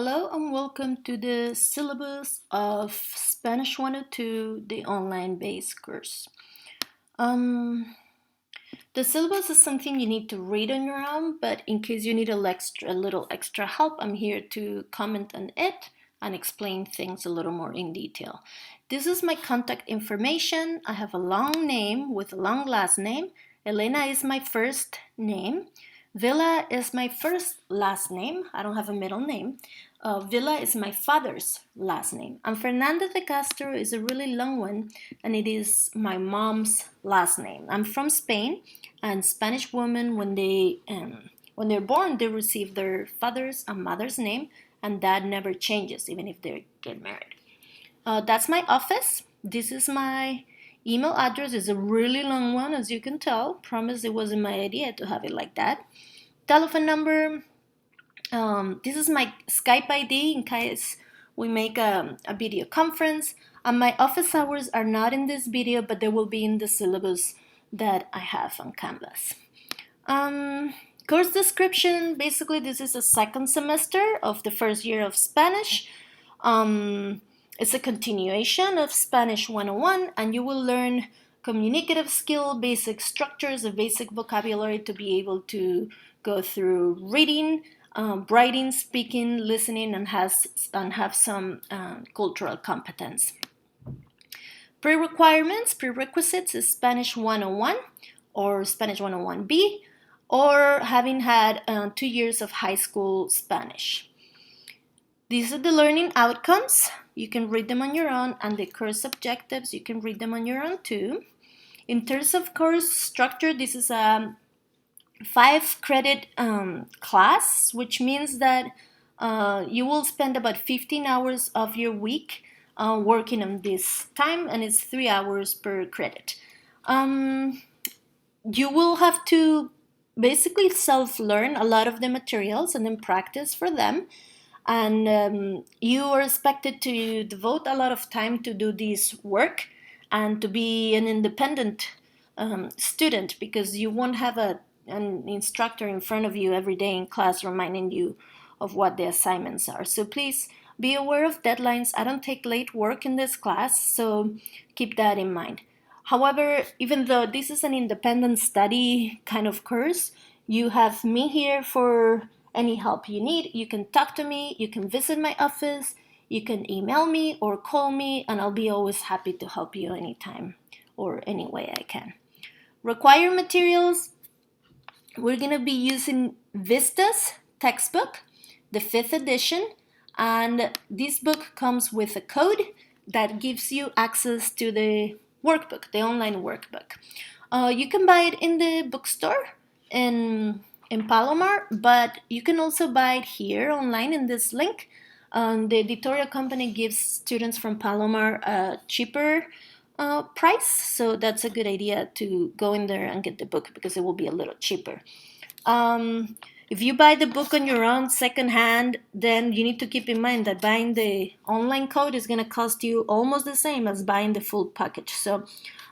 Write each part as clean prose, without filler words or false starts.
Hello and welcome to the syllabus of Spanish 102, the online based course. Um, the syllabus is something you need to read on your own, but in case you need a little extra help, I'm here to comment on it and explain things a little more in detail. This is my contact information. I have a long name with a long last name. Elena is my first name. Villa is my first last name. I don't have a middle name. Villa is my father's last name. And Fernandez de Castro is a really long one, and it is my mom's last name. I'm from Spain, and Spanish women, when they're born, they receive their father's and mother's name, and that never changes, even if they get married. That's my office. This is my email address. It's a really long one, as you can tell. Promise it wasn't my idea to have it like that. Telephone number. This is my Skype ID in case we make a video conference. And my office hours are not in this video, but they will be in the syllabus that I have on Canvas. Course description. Basically, this is a second semester of the first year of Spanish. It's a continuation of Spanish 101, and you will learn communicative skill, basic structures, a basic vocabulary to be able to go through reading, writing, speaking, listening, and have some cultural competence. Prerequisites is Spanish 101 or Spanish 101B, or having had 2 years of high school Spanish. These are the learning outcomes. You can read them on your own, and the course objectives, you can read them on your own too. In terms of course structure, this is a 5-credit class, which means that you will spend about 15 hours of your week working on this time, and it's 3 hours per credit. You will have to basically self-learn a lot of the materials and then practice for them. And you are expected to devote a lot of time to do this work and to be an independent student, because you won't have an instructor in front of you every day in class reminding you of what the assignments are. So please be aware of deadlines. I don't take late work in this class, so keep that in mind. However, even though this is an independent study kind of course, you have me here for any help you need. You can talk to me, you can visit my office, you can email me or call me, and I'll be always happy to help you anytime or any way I can. Required materials, we're going to be using Vista's textbook, the 5th edition, and this book comes with a code that gives you access to the workbook, the online workbook. You can buy it in the bookstore in Palomar, but you can also buy it here online in this link. The editorial company gives students from Palomar a cheaper price, so that's a good idea to go in there and get the book because it will be a little cheaper. If you buy the book on your own secondhand, then you need to keep in mind that buying the online code is going to cost you almost the same as buying the full package. So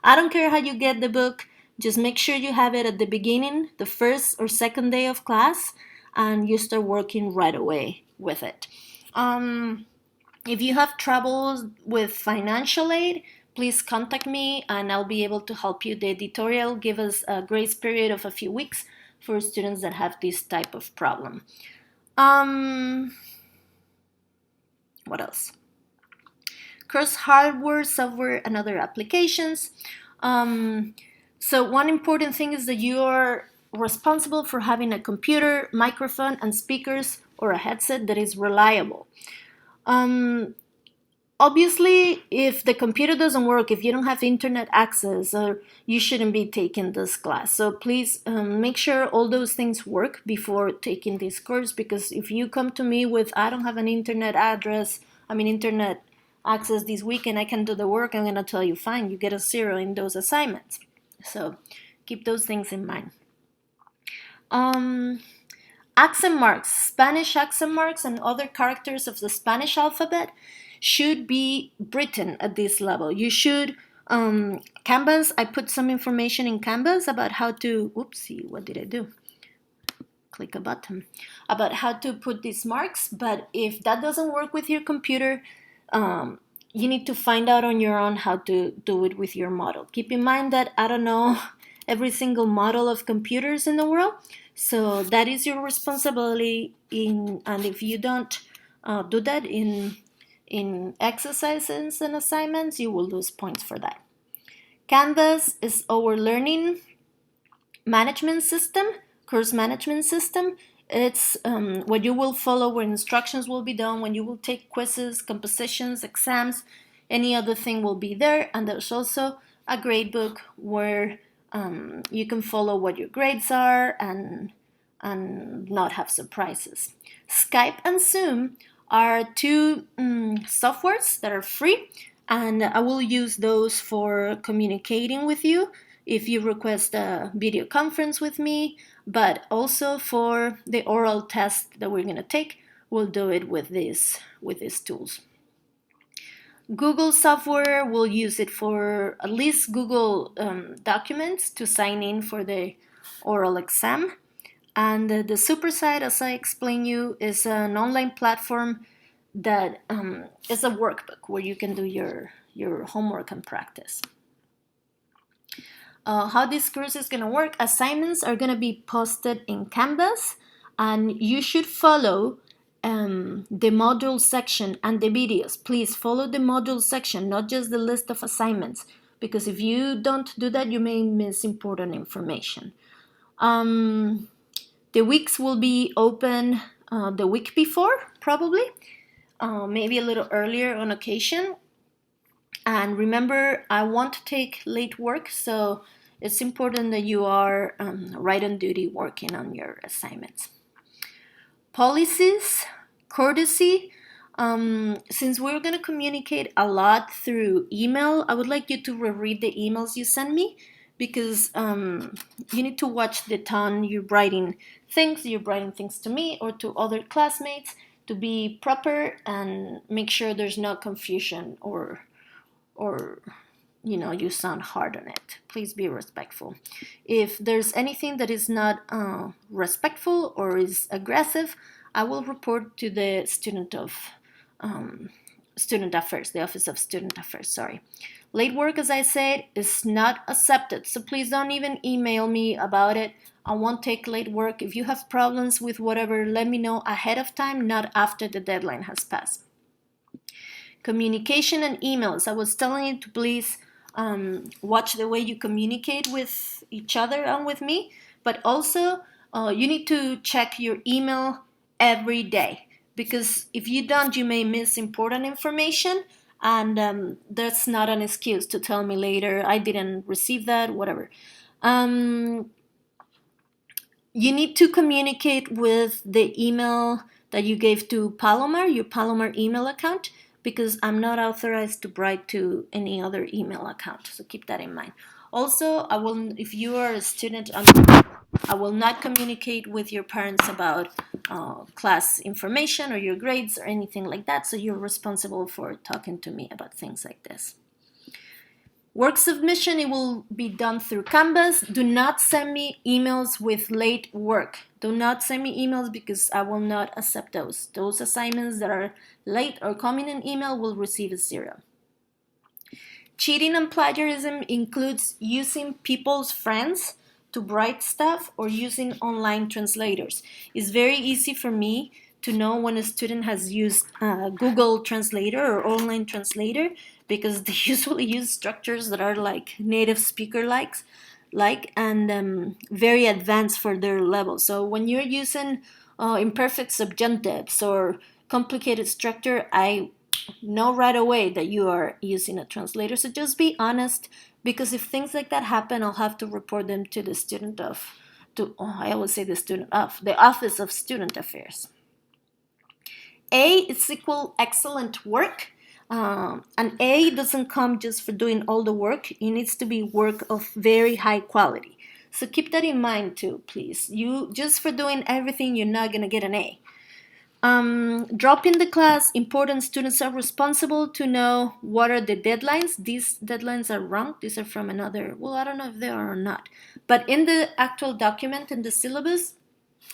I don't care how you get the book, just make sure you have it at the beginning, the first or second day of class, and you start working right away with it. If you have troubles with financial aid, please contact me and I'll be able to help you. The editorial gives us a grace period of a few weeks for students that have this type of problem. What else? Course hardware, software, and other applications. So one important thing is that you are responsible for having a computer, microphone, and speakers or a headset that is reliable. Obviously, if the computer doesn't work, if you don't have internet access, you shouldn't be taking this class. So please make sure all those things work before taking this course, because if you come to me with, I don't have an internet access this week and I can do the work, I'm going to tell you, fine, you get a 0 in those assignments. So keep those things in mind. Accent marks, Spanish accent marks and other characters of the Spanish alphabet should be written at this level. You should, Canvas, I put some information in Canvas about how to, oopsie, what did I do? click a button about how to put these marks. But if that doesn't work with your computer, you need to find out on your own how to do it with your model. Keep in mind that I don't know every single model of computers in the world, so that is your responsibility. And if you don't do that in exercises and assignments, you will lose points for that. Canvas is our learning management system, course management system. It's what you will follow, where instructions will be done, when you will take quizzes, compositions, exams, any other thing will be there. And there's also a grade book where you can follow what your grades are and not have surprises. Skype and Zoom are two softwares that are free, and I will use those for communicating with you if you request a video conference with me, but also for the oral test that we're going to take, we'll do it with these tools. Google software, we'll use it for at least Google documents to sign in for the oral exam. And the SuperSite, as I explained you, is an online platform that is a workbook where you can do your homework and practice. How this course is going to work: assignments are going to be posted in Canvas, and you should follow the module section and the videos. Please follow the module section, not just the list of assignments, because if you don't do that, you may miss important information. The weeks will be open the week before, probably, maybe a little earlier on occasion. And remember, I won't take late work, so it's important that you are right on duty working on your assignments. Policies, courtesy. Since we're going to communicate a lot through email, I would like you to reread the emails you send me, because you need to watch the tone you're writing things to me or to other classmates, to be proper and make sure there's no confusion or you sound hard on it. Please be respectful. If there's anything that is not respectful or is aggressive, I will report to the student affairs, the Office of Student Affairs, sorry. Late work, as I said, is not accepted, so please don't even email me about it. I won't take late work. If you have problems with whatever, let me know ahead of time, not after the deadline has passed. Communication and emails. I was telling you to please watch the way you communicate with each other and with me, but also you need to check your email every day, because if you don't, you may miss important information, and that's not an excuse to tell me later, I didn't receive that, whatever. You need to communicate with the email that you gave to Palomar, your Palomar email account, because I'm not authorized to write to any other email account, so keep that in mind. Also, if you are a student, I will not communicate with your parents about class information or your grades or anything like that, so you're responsible for talking to me about things like this. Work submission, it will be done through Canvas. Do not send me emails with late work. Do not send me emails, because I will not accept those. Those assignments that are late or coming in email will receive a 0. Cheating and plagiarism includes using people's friends to write stuff or using online translators. It's very easy for me to know when a student has used Google Translator or online translator, because they usually use structures that are like native speaker and very advanced for their level. So when you're using imperfect subjunctives or complicated structure, I know right away that you are using a translator. So just be honest, because if things like that happen, I'll have to report them to the the Office of Student Affairs. A is equal excellent work. And A doesn't come just for doing all the work. It needs to be work of very high quality. So keep that in mind too, please. You just for doing everything, you're not going to get an A. Dropping the class, important students are responsible to know what are the deadlines. These deadlines are wrong. These are from another, I don't know if they are or not. But in the actual document, in the syllabus,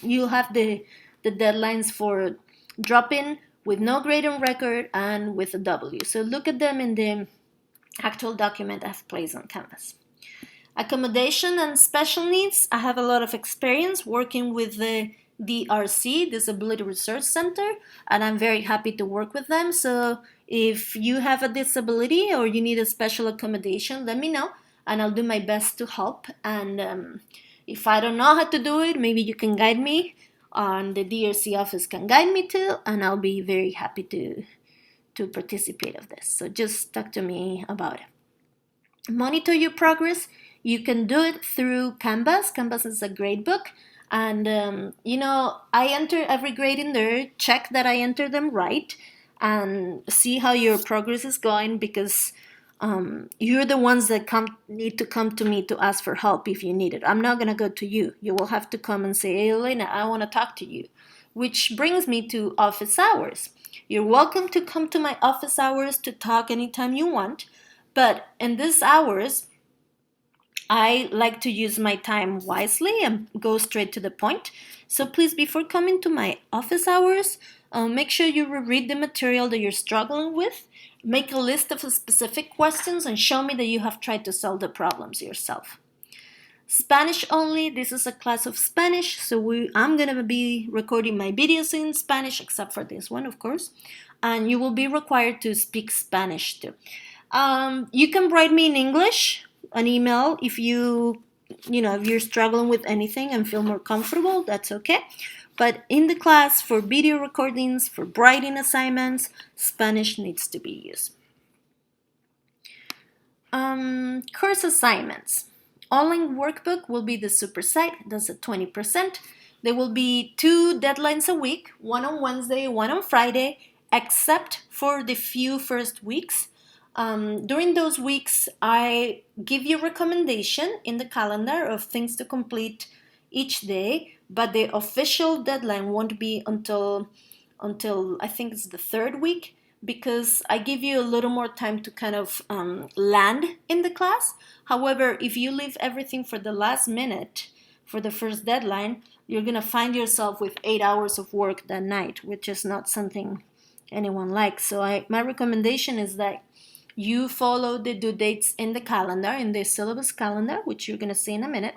you have the deadlines for drop-in with no grade on record and with a W. So look at them in the actual document I've placed on Canvas. Accommodation and special needs. I have a lot of experience working with the DRC, Disability Research Center, and I'm very happy to work with them. So if you have a disability or you need a special accommodation, let me know and I'll do my best to help. And if I don't know how to do it, maybe you can guide me, and the DRC office can guide me too, and I'll be very happy to participate of this. So just talk to me about it. Monitor your progress. You can do it through Canvas. Canvas is a grade book. And, I enter every grade in there, check that I enter them right, and see how your progress is going, because you're the ones that need to come to me to ask for help if you need it. I'm not going to go to you. You will have to come and say, hey, Elena, I want to talk to you. Which brings me to office hours. You're welcome to come to my office hours to talk anytime you want. But in these hours, I like to use my time wisely and go straight to the point. So please, before coming to my office hours, make sure you reread the material that you're struggling with. Make a list of specific questions and show me that you have tried to solve the problems yourself. Spanish only. This is a class of Spanish, so I'm going to be recording my videos in Spanish, except for this one, of course. And you will be required to speak Spanish too. You can write me in English an email if if you're struggling with anything and feel more comfortable. That's okay. But in the class, for video recordings, for writing assignments, Spanish needs to be used. Course assignments. Online workbook will be the supersite. That's at 20%. There will be 2 deadlines a week, one on Wednesday, one on Friday, except for the few first weeks. During those weeks, I give you recommendation in the calendar of things to complete each day, but the official deadline won't be until I think it's the 3rd week, because I give you a little more time to kind of land in the class. However, if you leave everything for the last minute for the first deadline, you're going to find yourself with 8 hours of work that night, which is not something anyone likes. So my recommendation is that you follow the due dates in the calendar, in the syllabus calendar, which you're going to see in a minute,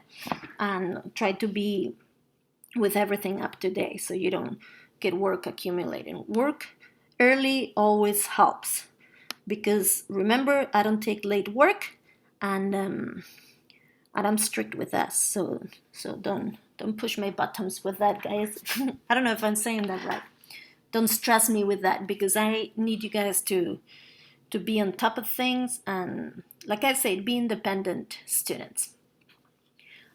and try to be with everything up to date so you don't get work accumulating. Work early always helps, because remember, I don't take late work, and I'm strict with that. So don't push my buttons with that, guys. I don't know if I'm saying that right. Don't stress me with that, because I need you guys to be on top of things, and like I said, be independent students.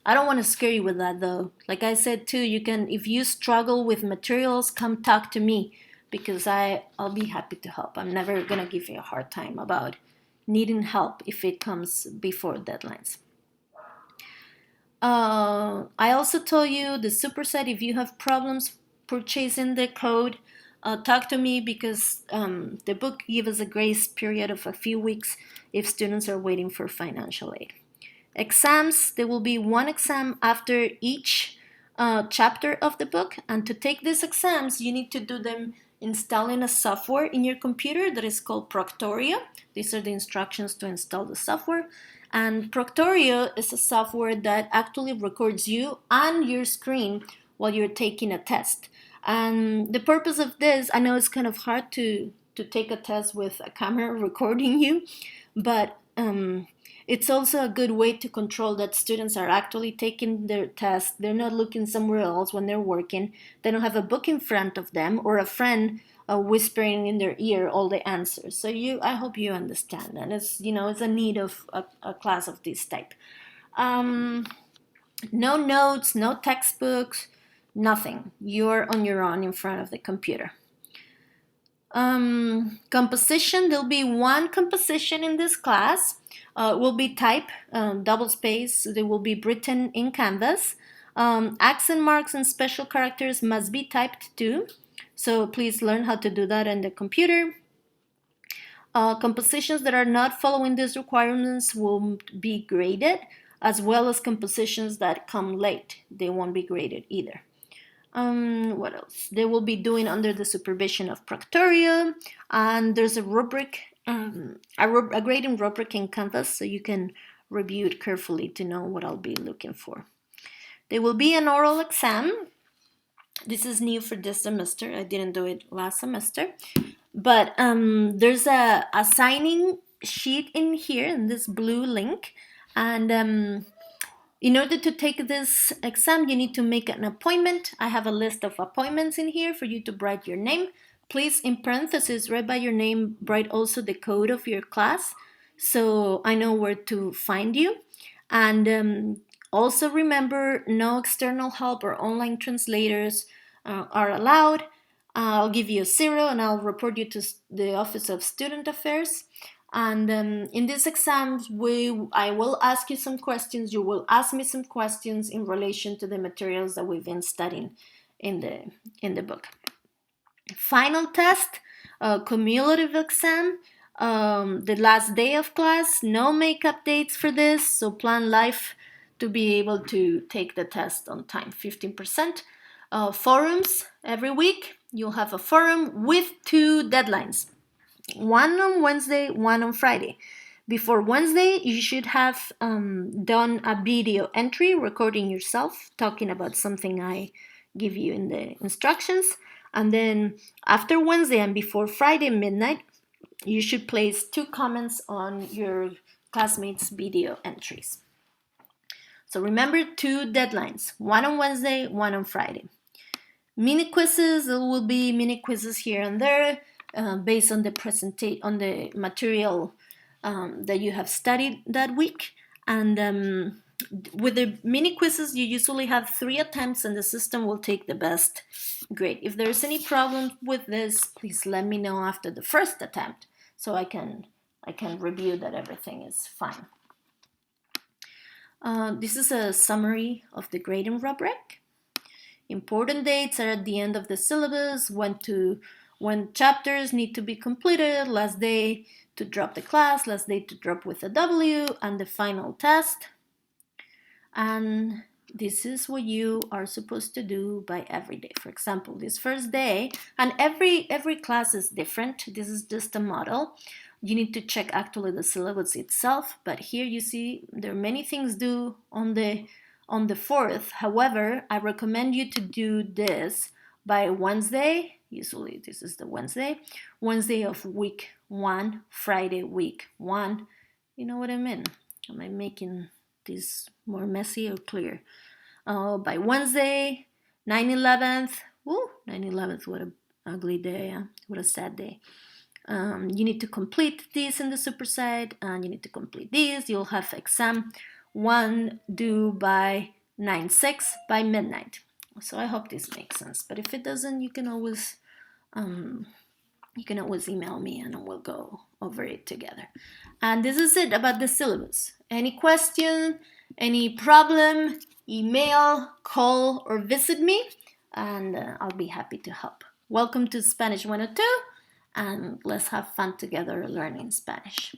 I don't want to scare you with that though. Like I said too, you can, if you struggle with materials, come talk to me, because I'll be happy to help. I'm never gonna give you a hard time about needing help if it comes before deadlines. I also told you the superset, if you have problems purchasing the code, talk to me, because the book gives us a grace period of a few weeks if students are waiting for financial aid. Exams, there will be 1 exam after each chapter of the book, and to take these exams, you need to do them installing a software in your computer that is called Proctorio. These are the instructions to install the software. And Proctorio is a software that actually records you and your screen while you're taking a test. And the purpose of this, I know it's kind of hard to take a test with a camera recording you, but it's also a good way to control that students are actually taking their test. They're not looking somewhere else when they're working. They don't have a book in front of them or a friend whispering in their ear all the answers. So I hope you understand, and it's a need of a class of this type. No notes, no textbooks, nothing. You're on your own in front of the computer. Composition, there'll be 1 composition in this class. Will be type, double space. They will be written in Canvas. Accent marks and special characters must be typed too. So please learn how to do that in the computer. Compositions that are not following these requirements will be graded, as well as compositions that come late. They won't be graded either. What else? They will be doing under the supervision of Proctorio, and there's a rubric, a grading rubric in Canvas, so you can review it carefully to know what I'll be looking for. There will be an oral exam. This is new for this semester. I didn't do it last semester, but there's a signing sheet in here in this blue link, and in order to take this exam, you need to make an appointment. I have a list of appointments in here for you to write your name. Please, in parentheses, right by your name, write also the code of your class so I know where to find you. And also remember, no external help or online translators are allowed. I'll give you a 0 and I'll report you to the Office of Student Affairs. And in these exams, I will ask you some questions. You will ask me some questions in relation to the materials that we've been studying in the book. Final test, cumulative exam, the last day of class. No makeup dates for this, so plan life to be able to take the test on time. 15%. Forums every week. You'll have a forum with 2 deadlines. One on Wednesday, one on Friday. Before Wednesday, you should have done a video entry recording yourself talking about something I give you in the instructions. And then after Wednesday and before Friday midnight, you should place 2 comments on your classmates' video entries. So remember 2 deadlines, one on Wednesday, one on Friday. Mini quizzes, there will be mini quizzes here and there. Based on the material that you have studied that week. And with the mini quizzes, you usually have 3 attempts and the system will take the best grade. If there's any problem with this, please let me know after the first attempt so I can review that everything is fine. This is a summary of the grading rubric. Important dates are at the end of the syllabus, when chapters need to be completed, last day to drop the class, last day to drop with a W, and the final test. And this is what you are supposed to do by every day. For example, this first day, and every class is different. This is just a model. You need to check actually the syllabus itself, but here you see there are many things due on the 4th. However, I recommend you to do this by Wednesday. Usually this is the Wednesday of week 1, Friday week 1. You know what I mean? Am I making this more messy or clear? By Wednesday, 9/11th. Woo, 9/11th, what an ugly day, huh? What a sad day. You need to complete this in the supersite, and you need to complete this. You'll have exam 1 due by 9/6 by midnight. So I hope this makes sense. But if it doesn't, you can always email me and we'll go over it together. And this is it about the syllabus. Any question, any problem, email, call, or visit me, and I'll be happy to help. Welcome to Spanish 102, and let's have fun together learning Spanish.